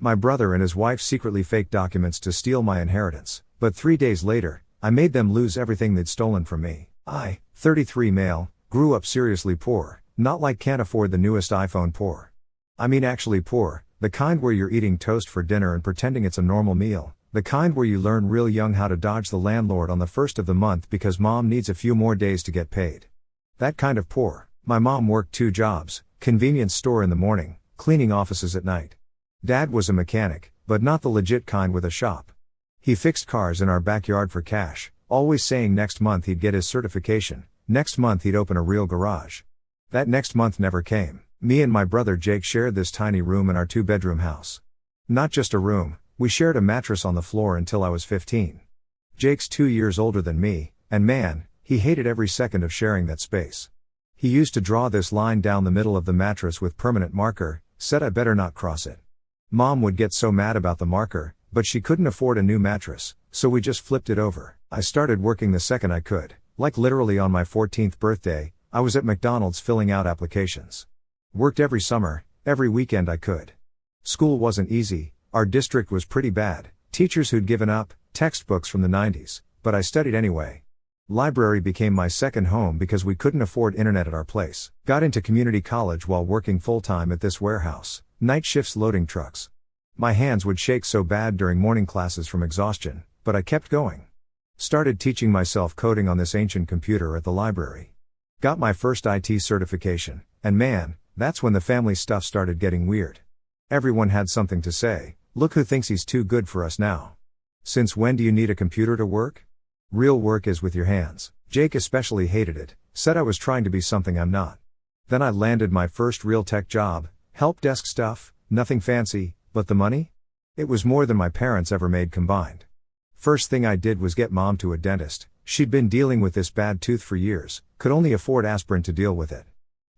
My brother and his wife secretly faked documents to steal my inheritance, but 3 days later, I made them lose everything they'd stolen from me. I, 33 male, grew up seriously poor, not like can't afford the newest iPhone poor. I mean actually poor, the kind where you're eating toast for dinner and pretending it's a normal meal, the kind where you learn real young how to dodge the landlord on the first of the month because mom needs a few more days to get paid. That kind of poor. My mom worked 2 jobs, convenience store in the morning, cleaning offices at night. Dad was a mechanic, but not the legit kind with a shop. He fixed cars in our backyard for cash, always saying next month he'd get his certification, next month he'd open a real garage. That next month never came. Me and my brother Jake shared this tiny room in our 2-bedroom house. Not just a room, we shared a mattress on the floor until I was 15. Jake's 2 years older than me, and man, he hated every second of sharing that space. He used to draw this line down the middle of the mattress with permanent marker, said I better not cross it. Mom would get so mad about the marker, but she couldn't afford a new mattress, so we just flipped it over. I started working the second I could, like literally on my 14th birthday, I was at McDonald's filling out applications. Worked every summer, every weekend I could. School wasn't easy, our district was pretty bad, teachers who'd given up, textbooks from the 90s, but I studied anyway. Library became my second home because we couldn't afford internet at our place. Got into community college while working full-time at this warehouse, night shifts loading trucks. My hands would shake so bad during morning classes from exhaustion, but I kept going. Started teaching myself coding on this ancient computer at the library. Got my first IT certification, and man, that's when the family stuff started getting weird. Everyone had something to say, look who thinks he's too good for us now. Since when do you need a computer to work? Real work is with your hands. Jake especially hated it, said I was trying to be something I'm not. Then I landed my first real tech job, help desk stuff, nothing fancy, but the money? It was more than my parents ever made combined. First thing I did was get mom to a dentist. She'd been dealing with this bad tooth for years, could only afford aspirin to deal with it.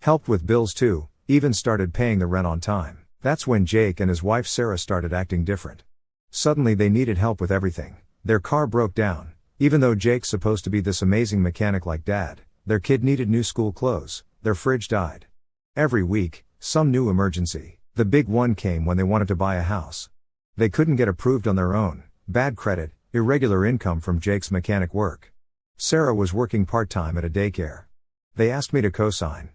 Helped with bills too, even started paying the rent on time. That's when Jake and his wife Sarah started acting different. Suddenly they needed help with everything. Their car broke down. Even though Jake's supposed to be this amazing mechanic like dad, their kid needed new school clothes, their fridge died. Every week, some new emergency. The big one came when they wanted to buy a house. They couldn't get approved on their own, bad credit, irregular income from Jake's mechanic work. Sarah was working part-time at a daycare. They asked me to co-sign.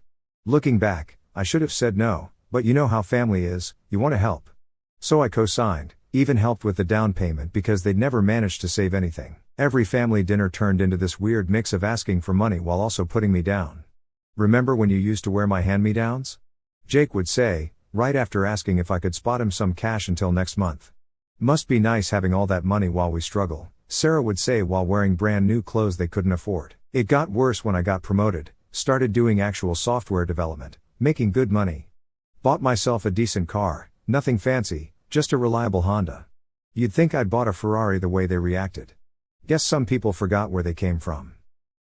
Looking back, I should have said no, but you know how family is, you want to help. So I co-signed, even helped with the down payment because they'd never managed to save anything. Every family dinner turned into this weird mix of asking for money while also putting me down. Remember when you used to wear my hand-me-downs? Jake would say, right after asking if I could spot him some cash until next month. Must be nice having all that money while we struggle, Sarah would say while wearing brand new clothes they couldn't afford. It got worse when I got promoted, started doing actual software development, making good money. Bought myself a decent car, nothing fancy, just a reliable Honda. You'd think I'd bought a Ferrari the way they reacted. Guess some people forgot where they came from.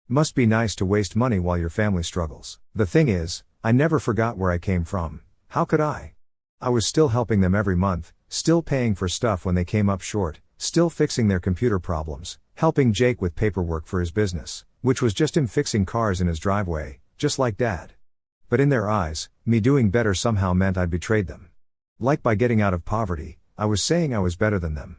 Must be nice to waste money while your family struggles. The thing is, I never forgot where I came from. How could I? I was still helping them every month, still paying for stuff when they came up short, still fixing their computer problems, helping Jake with paperwork for his business, which was just him fixing cars in his driveway, just like dad. But in their eyes, me doing better somehow meant I'd betrayed them. Like by getting out of poverty, I was saying I was better than them.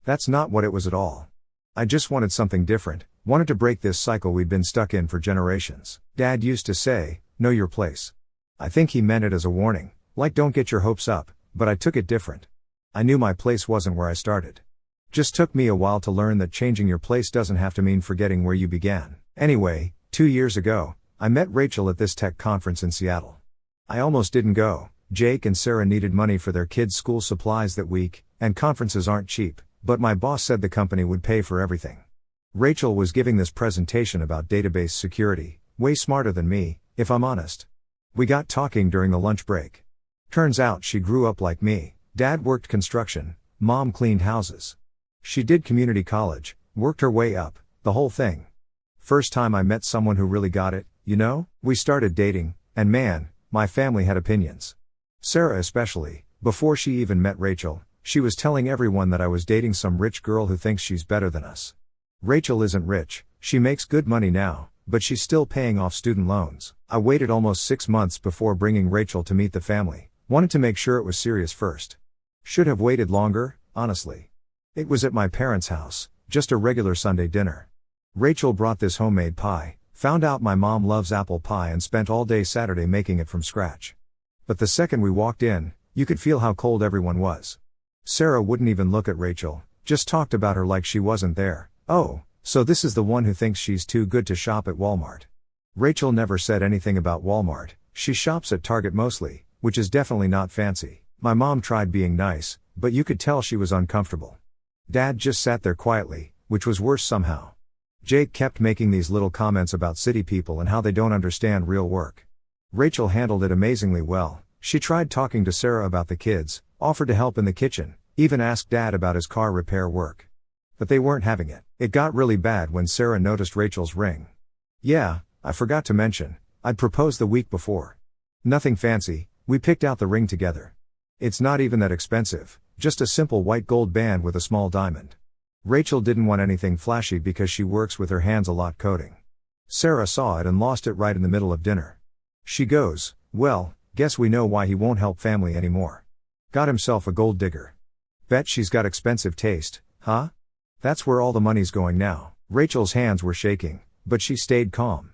That's not what it was at all. I just wanted something different, wanted to break this cycle we'd been stuck in for generations. Dad used to say, know your place. I think he meant it as a warning, like don't get your hopes up, but I took it different. I knew my place wasn't where I started. Just took me a while to learn that changing your place doesn't have to mean forgetting where you began. Anyway, 2 years ago, I met Rachel at this tech conference in Seattle. I almost didn't go. Jake and Sarah needed money for their kids' school supplies that week, and conferences aren't cheap, but my boss said the company would pay for everything. Rachel was giving this presentation about database security, way smarter than me, if I'm honest. We got talking during the lunch break. Turns out she grew up like me. Dad worked construction, mom cleaned houses. She did community college, worked her way up, the whole thing. First time I met someone who really got it, you know? We started dating, and man, my family had opinions. Sarah especially. Before she even met Rachel, she was telling everyone that I was dating some rich girl who thinks she's better than us. Rachel isn't rich, she makes good money now, but she's still paying off student loans. I waited almost 6 months before bringing Rachel to meet the family, wanted to make sure it was serious first. Should have waited longer, honestly. It was at my parents' house, just a regular Sunday dinner. Rachel brought this homemade pie, found out my mom loves apple pie and spent all day Saturday making it from scratch. But the second we walked in, you could feel how cold everyone was. Sarah wouldn't even look at Rachel, just talked about her like she wasn't there. Oh, so this is the one who thinks she's too good to shop at Walmart. Rachel never said anything about Walmart. She shops at Target mostly, which is definitely not fancy. My mom tried being nice, but you could tell she was uncomfortable. Dad just sat there quietly, which was worse somehow. Jake kept making these little comments about city people and how they don't understand real work. Rachel handled it amazingly well. She tried talking to Sarah about the kids, offered to help in the kitchen, even asked Dad about his car repair work. But they weren't having it. It got really bad when Sarah noticed Rachel's ring. Yeah, I forgot to mention, I'd proposed the week before. Nothing fancy, we picked out the ring together. It's not even that expensive, just a simple white gold band with a small diamond. Rachel didn't want anything flashy because she works with her hands a lot coding. Sarah saw it and lost it right in the middle of dinner. She goes, "Well, guess we know why he won't help family anymore. Got himself a gold digger. Bet she's got expensive taste, huh? That's where all the money's going now." Rachel's hands were shaking, but she stayed calm.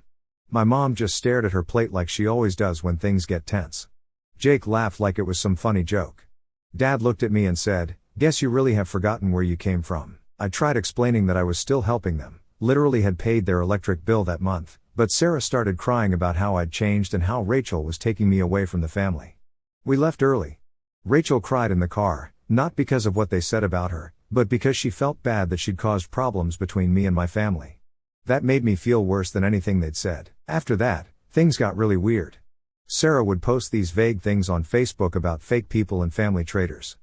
My mom just stared at her plate like she always does when things get tense. Jake laughed like it was some funny joke. Dad looked at me and said, "Guess you really have forgotten where you came from." I tried explaining that I was still helping them, literally had paid their electric bill that month, but Sarah started crying about how I'd changed and how Rachel was taking me away from the family. We left early. Rachel cried in the car, not because of what they said about her, but because she felt bad that she'd caused problems between me and my family. That made me feel worse than anything they'd said. After that, things got really weird. Sarah would post these vague things on Facebook about fake people and family traitors.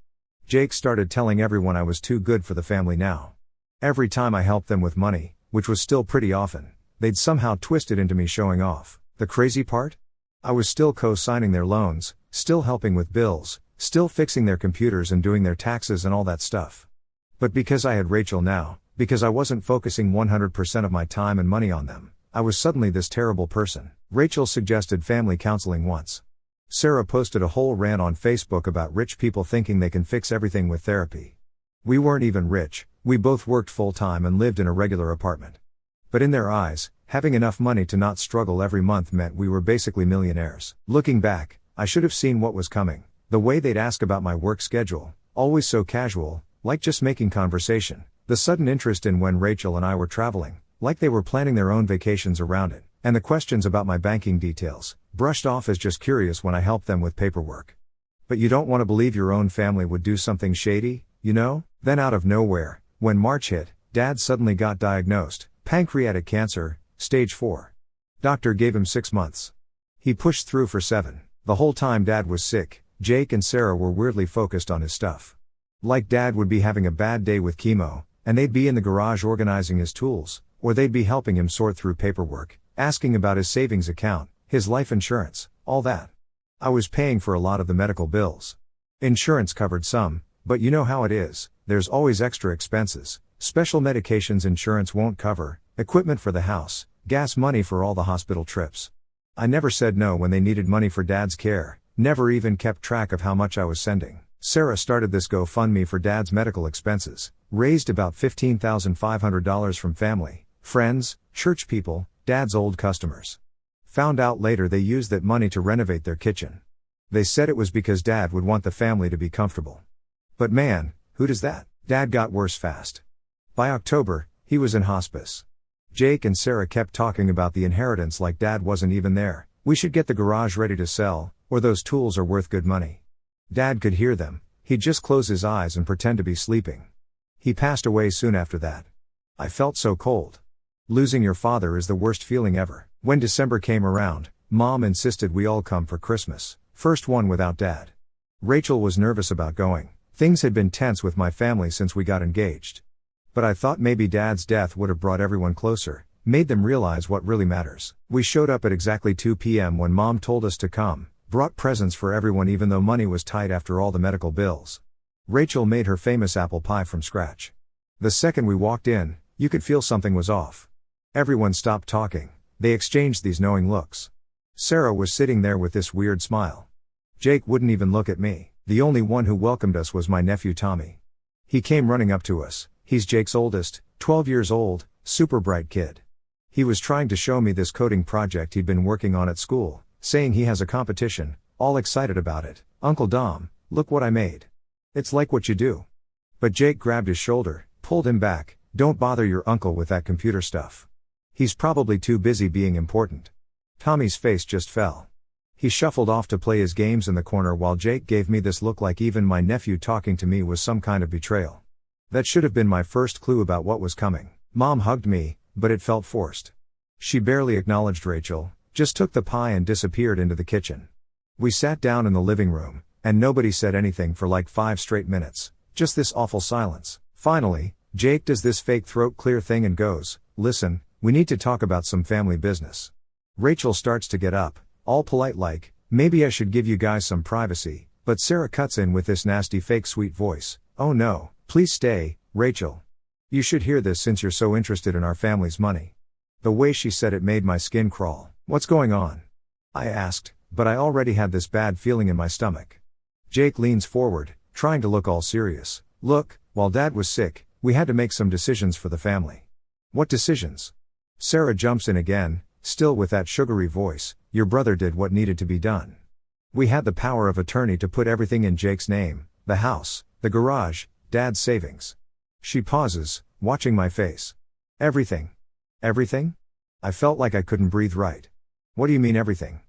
Jake started telling everyone I was too good for the family now. Every time I helped them with money, which was still pretty often, they'd somehow twist it into me showing off. The crazy part? I was still co-signing their loans, still helping with bills, still fixing their computers and doing their taxes and all that stuff. But because I had Rachel now, because I wasn't focusing 100% of my time and money on them, I was suddenly this terrible person. Rachel suggested family counseling once. Sarah posted a whole rant on Facebook about rich people thinking they can fix everything with therapy. We weren't even rich, we both worked full-time and lived in a regular apartment. But in their eyes, having enough money to not struggle every month meant we were basically millionaires. Looking back, I should have seen what was coming. The way they'd ask about my work schedule, always so casual, like just making conversation. The sudden interest in when Rachel and I were traveling, like they were planning their own vacations around it. And the questions about my banking details, brushed off as just curious when I helped them with paperwork. But you don't want to believe your own family would do something shady, you know? Then out of nowhere, when March hit, Dad suddenly got diagnosed, pancreatic cancer, stage 4. Doctor gave him 6 months. He pushed through for 7. The whole time Dad was sick, Jake and Sarah were weirdly focused on his stuff. Like Dad would be having a bad day with chemo, and they'd be in the garage organizing his tools, or they'd be helping him sort through paperwork, asking about his savings account, his life insurance, all that. I was paying for a lot of the medical bills. Insurance covered some, but you know how it is, there's always extra expenses, special medications insurance won't cover, equipment for the house, gas money for all the hospital trips. I never said no when they needed money for Dad's care, never even kept track of how much I was sending. Sarah started this GoFundMe for Dad's medical expenses, raised about $15,500 from family, friends, church people, Dad's old customers. Found out later they used that money to renovate their kitchen. They said it was because Dad would want the family to be comfortable. But man, who does that? Dad got worse fast. By October, he was in hospice. Jake and Sarah kept talking about the inheritance like Dad wasn't even there. We should get the garage ready to sell, or those tools are worth good money. Dad could hear them, he'd just close his eyes and pretend to be sleeping. He passed away soon after that. I felt so cold. Losing your father is the worst feeling ever. When December came around, Mom insisted we all come for Christmas, first one without Dad. Rachel was nervous about going. Things had been tense with my family since we got engaged. But I thought maybe Dad's death would have brought everyone closer, made them realize what really matters. We showed up at exactly 2 p.m. when Mom told us to come, brought presents for everyone even though money was tight after all the medical bills. Rachel made her famous apple pie from scratch. The second we walked in, you could feel something was off. Everyone stopped talking, they exchanged these knowing looks. Sarah was sitting there with this weird smile. Jake wouldn't even look at me. The only one who welcomed us was my nephew Tommy. He came running up to us. He's Jake's oldest, 12 years old, super bright kid. He was trying to show me this coding project he'd been working on at school, saying he has a competition, all excited about it. "Uncle Dom, look what I made. It's like what you do." But Jake grabbed his shoulder, pulled him back. "Don't bother your uncle with that computer stuff. He's probably too busy being important." Tommy's face just fell. He shuffled off to play his games in the corner while Jake gave me this look like even my nephew talking to me was some kind of betrayal. That should have been my first clue about what was coming. Mom hugged me, but it felt forced. She barely acknowledged Rachel, just took the pie and disappeared into the kitchen. We sat down in the living room, and nobody said anything for like 5 straight minutes, just this awful silence. Finally, Jake does this fake throat clear thing and goes, "Listen, we need to talk about some family business." Rachel starts to get up, all polite like, "Maybe I should give you guys some privacy," but Sarah cuts in with this nasty fake sweet voice, "Oh no, please stay, Rachel. You should hear this since you're so interested in our family's money." The way she said it made my skin crawl. "What's going on?" I asked, but I already had this bad feeling in my stomach. Jake leans forward, trying to look all serious. "Look, while Dad was sick, we had to make some decisions for the family." "What decisions?" Sarah jumps in again, still with that sugary voice. "Your brother did what needed to be done. We had the power of attorney to put everything in Jake's name, the house, the garage, Dad's savings." She pauses, watching my face. "Everything? Everything?" I felt like I couldn't breathe right. "What do you mean everything?"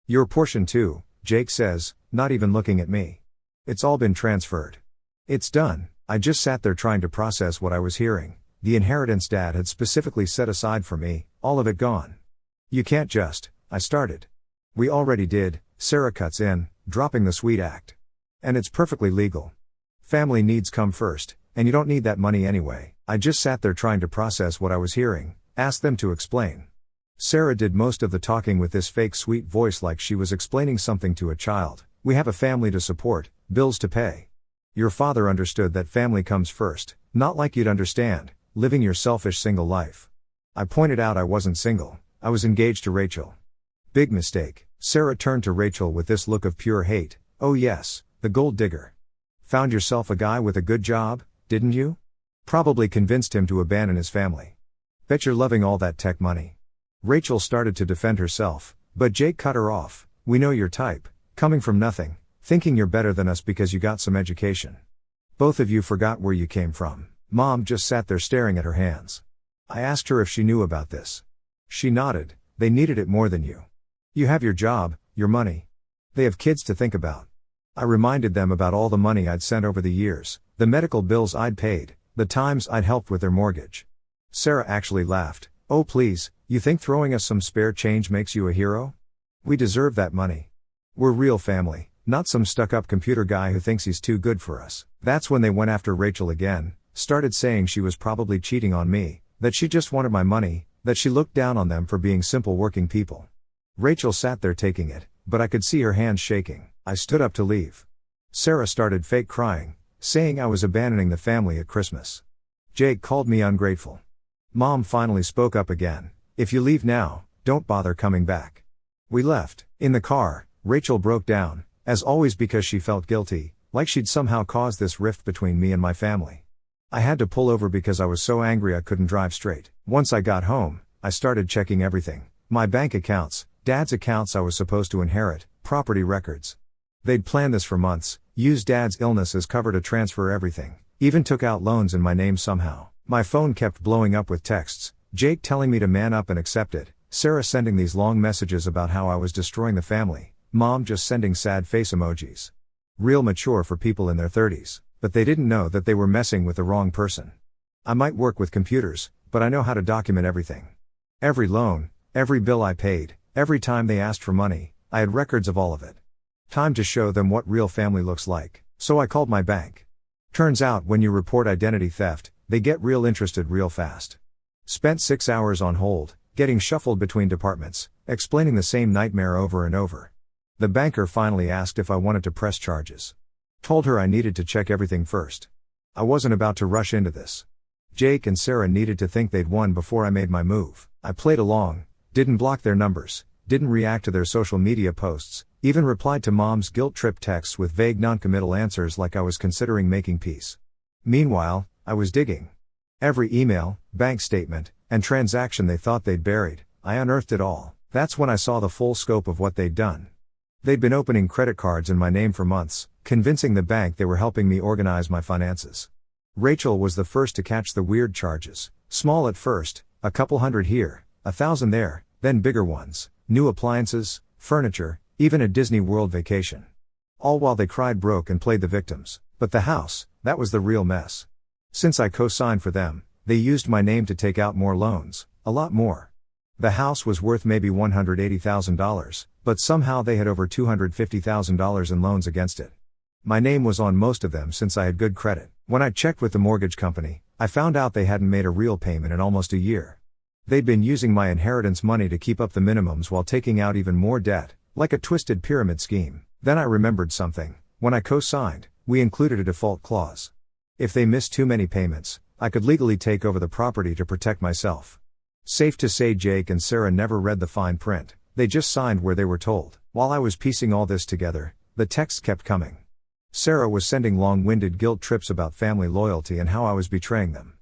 "Your portion too," Jake says, not even looking at me. "It's all been transferred. It's done." I just sat there trying to process what I was hearing. The inheritance Dad had specifically set aside for me, all of it gone. "You can't just," I started. "We already did," Sarah cuts in, dropping the sweet act. "And it's perfectly legal. Family needs come first, and you don't need that money anyway." I just sat there trying to process what I was hearing, asked them to explain. Sarah did most of the talking with this fake sweet voice like she was explaining something to a child. "We have a family to support, bills to pay. Your father understood that family comes first, not like you'd understand, living your selfish single life." I pointed out I wasn't single. I was engaged to Rachel. "Big mistake." Sarah turned to Rachel with this look of pure hate. "Oh yes, the gold digger. Found yourself a guy with a good job, didn't you? Probably convinced him to abandon his family. Bet you're loving all that tech money." Rachel started to defend herself, but Jake cut her off. "We know your type, coming from nothing, thinking you're better than us because you got some education. Both of you forgot where you came from." Mom just sat there staring at her hands. I asked her if she knew about this. She nodded. "They needed it more than you. You have your job, your money. They have kids to think about." I reminded them about all the money I'd sent over the years, the medical bills I'd paid, the times I'd helped with their mortgage. Sarah actually laughed. "Oh please, you think throwing us some spare change makes you a hero? We deserve that money. We're real family, not some stuck-up computer guy who thinks he's too good for us." That's when they went after Rachel again, started saying she was probably cheating on me, that she just wanted my money, that she looked down on them for being simple working people. Rachel sat there taking it, but I could see her hands shaking. I stood up to leave. Sarah started fake crying, saying I was abandoning the family at Christmas. Jake called me ungrateful. Mom finally spoke up again. "If you leave now, don't bother coming back." We left. In the car, Rachel broke down, as always because she felt guilty, like she'd somehow caused this rift between me and my family. I had to pull over because I was so angry I couldn't drive straight. Once I got home, I started checking everything. My bank accounts, Dad's accounts I was supposed to inherit, property records. They'd planned this for months, used Dad's illness as cover to transfer everything, even took out loans in my name somehow. My phone kept blowing up with texts, Jake telling me to man up and accept it, Sarah sending these long messages about how I was destroying the family, Mom just sending sad face emojis. Real mature for people in their 30s, but they didn't know that they were messing with the wrong person. I might work with computers, but I know how to document everything. Every loan, every bill I paid, every time they asked for money, I had records of all of it. Time to show them what real family looks like, so I called my bank. Turns out when you report identity theft, they get real interested real fast. Spent 6 hours on hold, getting shuffled between departments, explaining the same nightmare over and over. The banker finally asked if I wanted to press charges. Told her I needed to check everything first. I wasn't about to rush into this. Jake and Sarah needed to think they'd won before I made my move. I played along, didn't block their numbers, didn't react to their social media posts, Even replied to mom's guilt trip texts with vague noncommittal answers like I was considering making peace. Meanwhile, I was digging. Every email, bank statement, and transaction they thought they'd buried, I unearthed it all. That's when I saw the full scope of what they'd done. They'd been opening credit cards in my name for months, convincing the bank they were helping me organize my finances. Rachel was the first to catch the weird charges, small at first, a couple hundred here, 1,000 there, then bigger ones, new appliances, furniture, even a Disney World vacation. All while they cried broke and played the victims. But the house, that was the real mess. Since I co-signed for them, they used my name to take out more loans, a lot more. The house was worth maybe $180,000, but somehow they had over $250,000 in loans against it. My name was on most of them since I had good credit. When I checked with the mortgage company, I found out they hadn't made a real payment in almost a year. They'd been using my inheritance money to keep up the minimums while taking out even more debt, like a twisted pyramid scheme. Then I remembered something. When I co-signed, we included a default clause. If they missed too many payments, I could legally take over the property to protect myself. Safe to say Jake and Sarah never read the fine print, they just signed where they were told. While I was piecing all this together, the texts kept coming. Sarah was sending long-winded guilt trips about family loyalty and how I was betraying them.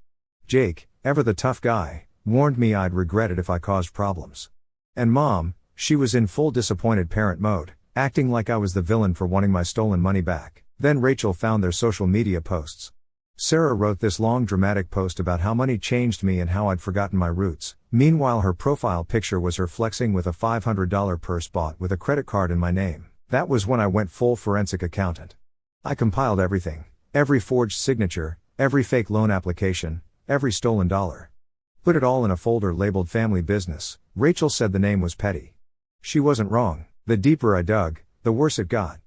Jake, ever the tough guy, warned me I'd regret it if I caused problems. And Mom, she was in full disappointed parent mode, acting like I was the villain for wanting my stolen money back. Then Rachel found their social media posts. Sarah wrote this long dramatic post about how money changed me and how I'd forgotten my roots. Meanwhile her profile picture was her flexing with a $500 purse bought with a credit card in my name. That was when I went full forensic accountant. I compiled everything. Every forged signature, every fake loan application, every stolen dollar. Put it all in a folder labeled family business. Rachel said the name was petty. She wasn't wrong. The deeper I dug, the worse it got.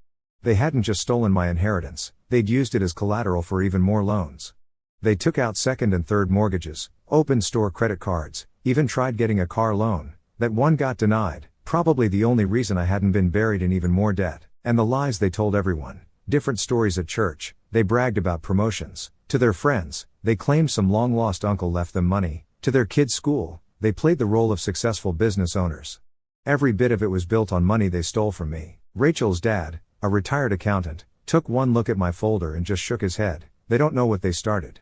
They hadn't just stolen my inheritance, they'd used it as collateral for even more loans. They took out second and third mortgages, opened store credit cards, even tried getting a car loan. That one got denied, probably the only reason I hadn't been buried in even more debt. And the lies they told everyone. Different stories at church, they bragged about promotions. To their friends, they claimed some long-lost uncle left them money. To their kids' school, they played the role of successful business owners. Every bit of it was built on money they stole from me. Rachel's dad, a retired accountant, took one look at my folder and just shook his head. They don't know what they started.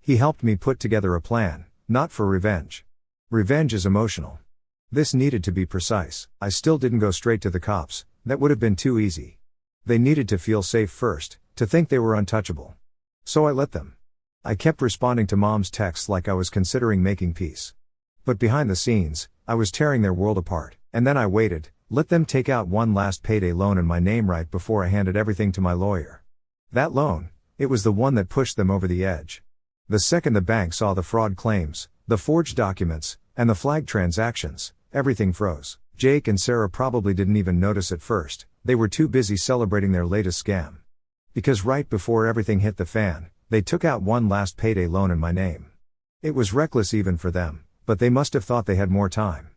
He helped me put together a plan, not for revenge. Revenge is emotional. This needed to be precise. I still didn't go straight to the cops, that would have been too easy. They needed to feel safe first, to think they were untouchable. So I let them. I kept responding to Mom's texts like I was considering making peace. But behind the scenes, I was tearing their world apart. And then I waited, let them take out one last payday loan in my name right before I handed everything to my lawyer. That loan, it was the one that pushed them over the edge. The second the bank saw the fraud claims, the forged documents, and the flagged transactions, everything froze. Jake and Sarah probably didn't even notice at first, they were too busy celebrating their latest scam. Because right before everything hit the fan, they took out one last payday loan in my name. It was reckless even for them, but they must have thought they had more time.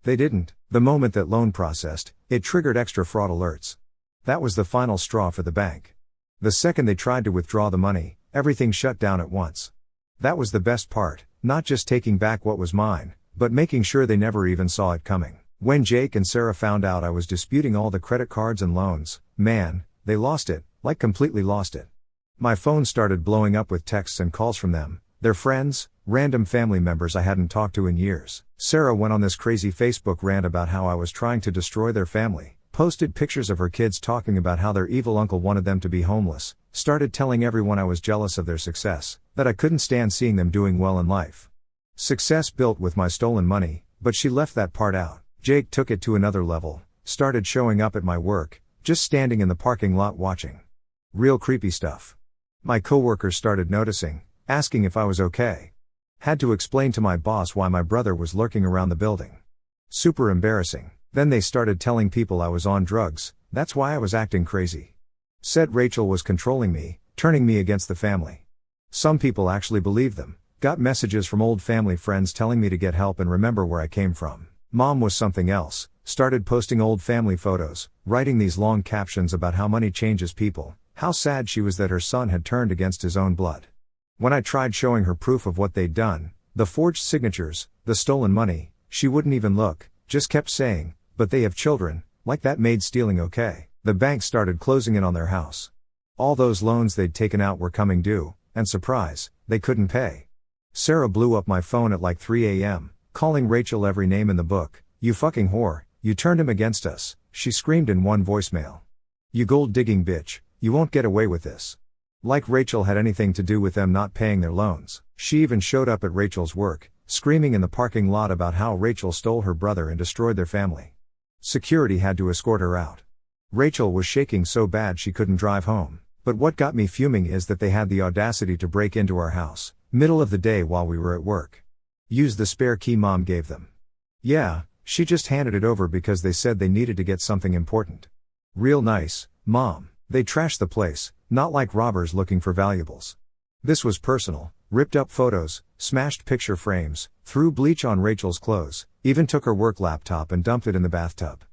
They didn't. The moment that loan processed, it triggered extra fraud alerts. That was the final straw for the bank. The second they tried to withdraw the money, everything shut down at once. That was the best part, not just taking back what was mine, but making sure they never even saw it coming. When Jake and Sarah found out I was disputing all the credit cards and loans, man, they lost it, like completely lost it. My phone started blowing up with texts and calls from them, their friends, random family members I hadn't talked to in years. Sarah went on this crazy Facebook rant about how I was trying to destroy their family, posted pictures of her kids talking about how their evil uncle wanted them to be homeless, started telling everyone I was jealous of their success, that I couldn't stand seeing them doing well in life. Success built with my stolen money, but she left that part out. Jake took it to another level, started showing up at my work, just standing in the parking lot watching. Real creepy stuff. My coworkers started noticing, asking if I was okay. Had to explain to my boss why my brother was lurking around the building. Super embarrassing. Then they started telling people I was on drugs, that's why I was acting crazy. Said Rachel was controlling me, turning me against the family. Some people actually believed them, got messages from old family friends telling me to get help and remember where I came from. Mom was something else, started posting old family photos, writing these long captions about how money changes people, how sad she was that her son had turned against his own blood. When I tried showing her proof of what they'd done, the forged signatures, the stolen money, she wouldn't even look, just kept saying, but they have children, Like that made stealing okay. The bank started closing in on their house. All those loans they'd taken out were coming due, and surprise, they couldn't pay. Sarah blew up my phone at like 3 a.m., calling Rachel every name in the book. "You fucking whore, you turned him against us," she screamed in one voicemail. "You gold-digging bitch, you won't get away with this." Like Rachel had anything to do with them not paying their loans. She even showed up at Rachel's work, screaming in the parking lot about how Rachel stole her brother and destroyed their family. Security had to escort her out. Rachel was shaking so bad she couldn't drive home. But what got me fuming is that they had the audacity to break into our house, middle of the day while we were at work. Use the spare key Mom gave them. Yeah, she just handed it over because they said they needed to get something important. Real nice, Mom. They trashed the place, not like robbers looking for valuables. This was personal, ripped up photos, smashed picture frames, threw bleach on Rachel's clothes, even took her work laptop and dumped it in the bathtub.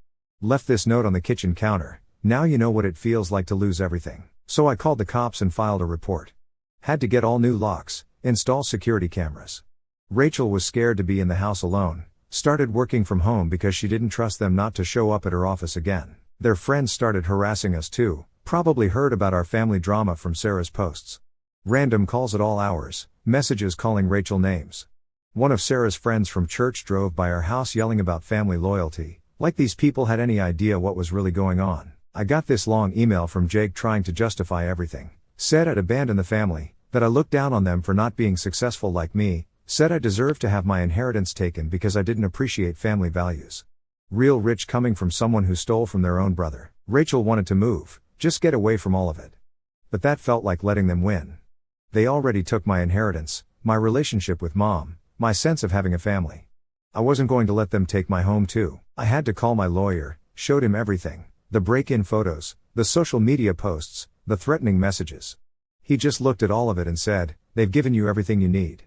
Left this note on the kitchen counter: "Now you know what it feels like to lose everything." So I called the cops and filed a report. Had to get all new locks, install security cameras. Rachel was scared to be in the house alone, started working from home because she didn't trust them not to show up at her office again. Their friends started harassing us too, probably heard about our family drama from Sarah's posts. Random calls at all hours, messages calling Rachel names. One of Sarah's friends from church drove by our house yelling about family loyalty, like these people had any idea what was really going on. I got this long email from Jake trying to justify everything. Said I'd abandoned the family, that I looked down on them for not being successful like me, said I deserved to have my inheritance taken because I didn't appreciate family values. Real rich coming from someone who stole from their own brother. Rachel wanted to move, just get away from all of it. But that felt like letting them win. They already took my inheritance, my relationship with Mom, my sense of having a family. I wasn't going to let them take my home too. I had to call my lawyer, showed him everything. The break-in photos, the social media posts, the threatening messages. He just looked at all of it and said, "They've given you everything you need."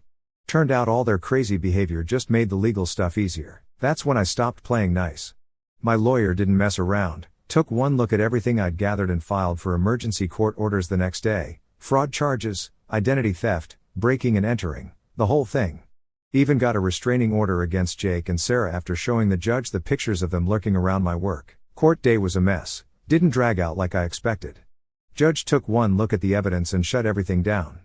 Turned out all their crazy behavior just made the legal stuff easier. That's when I stopped playing nice. My lawyer didn't mess around, took one look at everything I'd gathered and filed for emergency court orders the next day. Fraud charges, identity theft, breaking and entering, the whole thing. Even got a restraining order against Jake and Sarah after showing the judge the pictures of them lurking around my work. Court day was a mess, didn't drag out like I expected. Judge took one look at the evidence and shut everything down.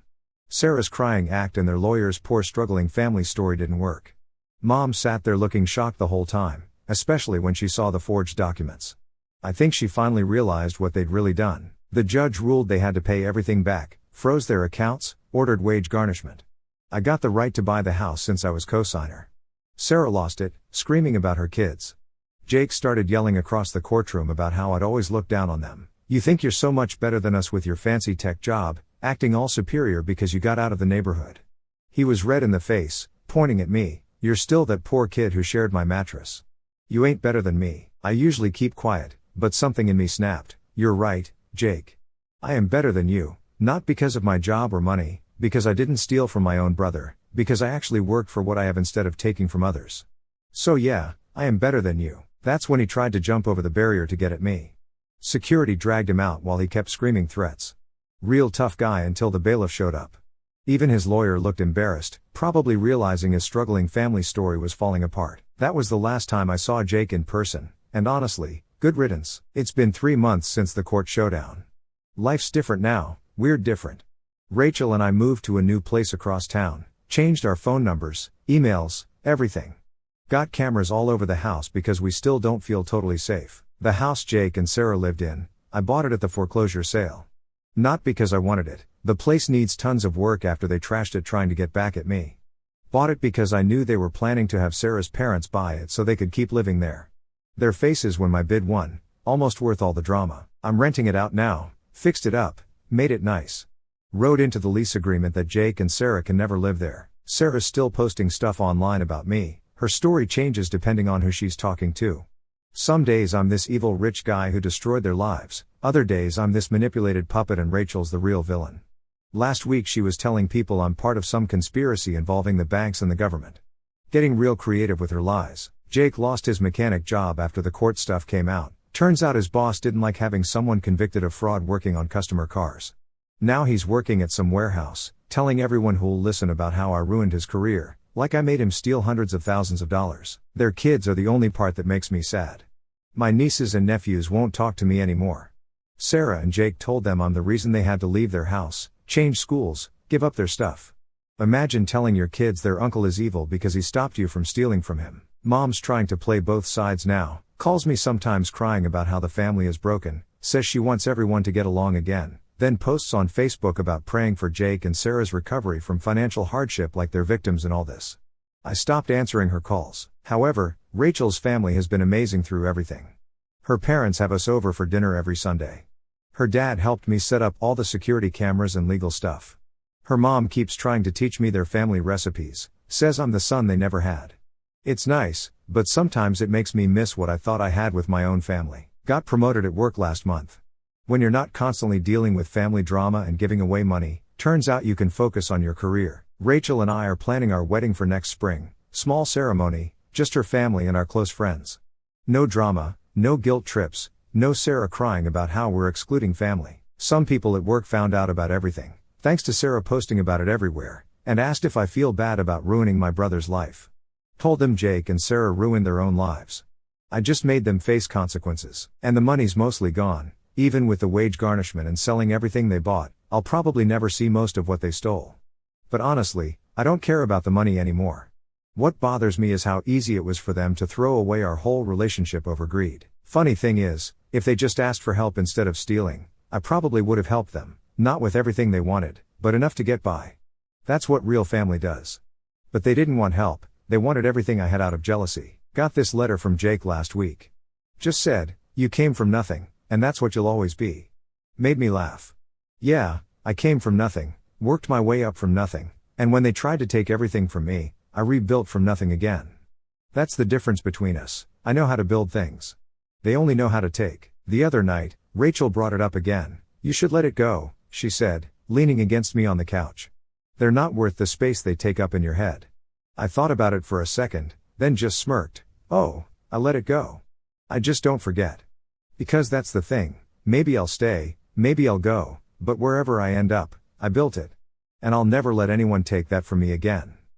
Sarah's crying act and their lawyer's poor struggling family story didn't work. Mom sat there looking shocked the whole time, especially when she saw the forged documents. I think she finally realized what they'd really done. The judge ruled they had to pay everything back, froze their accounts, ordered wage garnishment. I got the right to buy the house since I was co-signer. Sarah lost it, screaming about her kids. Jake started yelling across the courtroom about how I'd always looked down on them. "You think you're so much better than us with your fancy tech job, acting all superior because you got out of the neighborhood." He was red in the face, pointing at me. "You're still that poor kid who shared my mattress. You ain't better than me." I usually keep quiet, but something in me snapped. "You're right, Jake. I am better than you, not because of my job or money, because I didn't steal from my own brother, because I actually worked for what I have instead of taking from others. So yeah, I am better than you." That's when he tried to jump over the barrier to get at me. Security dragged him out while he kept screaming threats. Real tough guy until the bailiff showed up. Even his lawyer looked embarrassed, probably realizing his struggling family story was falling apart. That was the last time I saw Jake in person, and honestly, good riddance. It's been 3 months since the court showdown. Life's different now, we're different. Rachel and I moved to a new place across town, changed our phone numbers, emails, everything. Got cameras all over the house because we still don't feel totally safe. The house Jake and Sarah lived in, I bought it at the foreclosure sale. Not because I wanted it, the place needs tons of work after they trashed it trying to get back at me. Bought it because I knew they were planning to have Sarah's parents buy it so they could keep living there. Their faces when my bid won, almost worth all the drama. I'm renting it out now, fixed it up, made it nice. Wrote into the lease agreement that Jake and Sarah can never live there. Sarah's still posting stuff online about me. Her story changes depending on who she's talking to. Some days I'm this evil rich guy who destroyed their lives, other days I'm this manipulated puppet and Rachel's the real villain. Last week she was telling people I'm part of some conspiracy involving the banks and the government. Getting real creative with her lies. Jake lost his mechanic job after the court stuff came out. Turns out his boss didn't like having someone convicted of fraud working on customer cars. Now he's working at some warehouse, telling everyone who'll listen about how I ruined his career. Like I made him steal hundreds of thousands of dollars. Their kids are the only part that makes me sad. My nieces and nephews won't talk to me anymore. Sarah and Jake told them I'm the reason they had to leave their house, change schools, give up their stuff. Imagine telling your kids their uncle is evil because he stopped you from stealing from him. Mom's trying to play both sides now, calls me sometimes crying about how the family is broken, says she wants everyone to get along again, then posts on Facebook about praying for Jake and Sarah's recovery from financial hardship like they're victims in all this. I stopped answering her calls. However, Rachel's family has been amazing through everything. Her parents have us over for dinner every Sunday. Her dad helped me set up all the security cameras and legal stuff. Her mom keeps trying to teach me their family recipes, says I'm the son they never had. It's nice, but sometimes it makes me miss what I thought I had with my own family. Got promoted at work last month. When you're not constantly dealing with family drama and giving away money, turns out you can focus on your career. Rachel and I are planning our wedding for next spring, small ceremony, just her family and our close friends. No drama, no guilt trips, no Sarah crying about how we're excluding family. Some people at work found out about everything, thanks to Sarah posting about it everywhere, and asked if I feel bad about ruining my brother's life. Told them Jake and Sarah ruined their own lives. I just made them face consequences, and the money's mostly gone. Even with the wage garnishment and selling everything they bought, I'll probably never see most of what they stole. But honestly, I don't care about the money anymore. What bothers me is how easy it was for them to throw away our whole relationship over greed. Funny thing is, if they just asked for help instead of stealing, I probably would have helped them, not with everything they wanted, but enough to get by. That's what real family does. But they didn't want help, they wanted everything I had out of jealousy. Got this letter from Jake last week. Just said, "You came from nothing, and that's what you'll always be." Made me laugh. Yeah, I came from nothing, worked my way up from nothing, and when they tried to take everything from me, I rebuilt from nothing again. That's the difference between us. I know how to build things. They only know how to take. The other night, Rachel brought it up again. "You should let it go," she said, leaning against me on the couch. "They're not worth the space they take up in your head." I thought about it for a second, then just smirked. Oh, I let it go. I just don't forget. Because that's the thing, maybe I'll stay, maybe I'll go, but wherever I end up, I built it. And I'll never let anyone take that from me again.